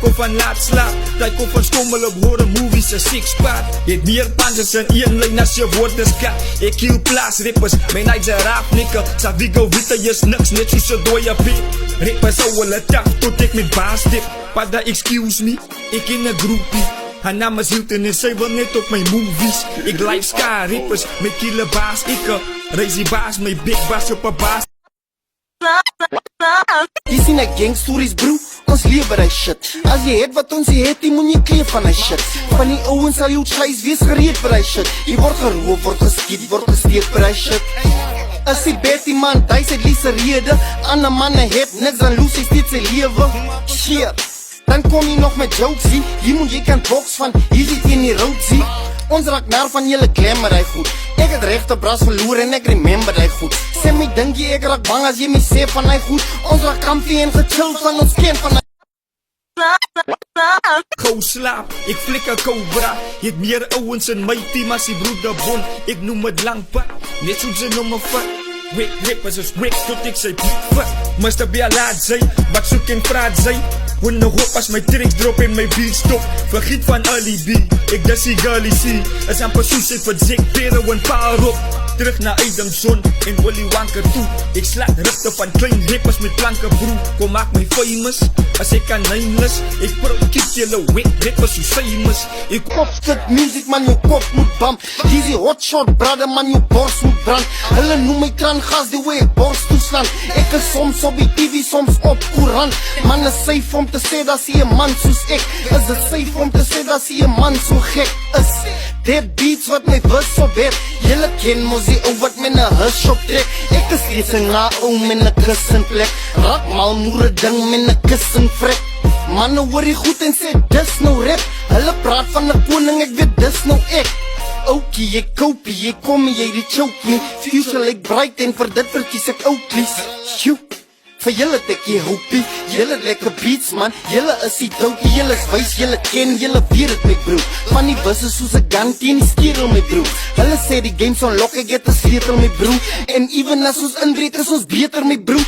kom van laat slaap, jy kom van stommel op horror movies en six-pack. Het meer panzers in een lijn as je woord is kat. Ek kill plaas rappers, my nights een raap nikke. Savigo Vita is niks, net soos een dooie pit. Rappers hou hulle taf tot ek met baas tip. Pada excuse me, ek in een groepie. Haar naam is Hilton en sy wil net op my movies. Ek live ska rappers, met kille baas ikke. Reis die baas, my big baas op een baas. Jy sien ek gang stories bro, ons lewe die shit. As jy het wat ons het, jy moet nie kleef van die shit. Van die ouwens sal jou chase, wees gereed vir die shit. Jy word geroof, word geskiet, word gesteek vir die shit. As die Betty man, die sy liefste rede. Ander manne het niks, dan loos hy steeds sy lewe. Shit, dan kom jy nog met jokes, zie. Jy moet jy kan box van, hier zit jy in die rood, zie. Ons raak naar van jylle glamour die goed. Ek het rechte bras verloor en ek remember die goed. Sê my dink jy ek raak bang as jy my sê van die goed. Ons raak kampie en gechilled van ons ken van die. Gou slaap, ek flik een cobra. Jy het meer ouwens in my team as die broeder Bon. Ek noem het lang pad, net soos sy noem my vat. Wek rappers is wek tot ek sy beat vat. Mr. B laat sy, wat soek en praat sy. Wonder hoop as my tricks drop en my beat stop. Vergiet van alibi, ek dis die girlie see. Is amper soos ek verzek, pere en paar op. Terug na Adamson en Willy Wanker toe. Ek slaat richte van klein rappers met planke broe. Kom maak my famous, as ek kan nameless. Ek kiek jylle wek rappers so famous. Ek kop stuk music man, jou kop moet bam. Dizzy hotshot brother man, jou borst moet brand. Hulle noem my kran gas, die way ek borst toeslaan. Ek is soms op die TV, soms op koerant. Man is safe om te sê dat sy een man soos ek. Is het safe om te sê dat sy een man so gek is. Dead beats wat my bus op het. Julle ken mos die ou wat met een hush op trek. Ek is steeds een na ou met een kussen plek. Raak mal moere ding met een kussen vrek. Manne hoor die goed en sê dis nou rap. Hulle praat van een koning, ek weet dis nou ek. Oukie, ek kopie, ek kom jy die choke me. Future like bright en vir dit verkies ek Oakleys. Sjoe, vir julle het ek die hoopie. Julle lekker beats man, julle is die doukie. Julle is wijs, julle ken, julle weet het my bro. Van die wisse soos een gun teen die skerel my bro. Hulle sê die games onlock, ek het een sleutel my bro. En even as ons inbreek is ons beter my bro.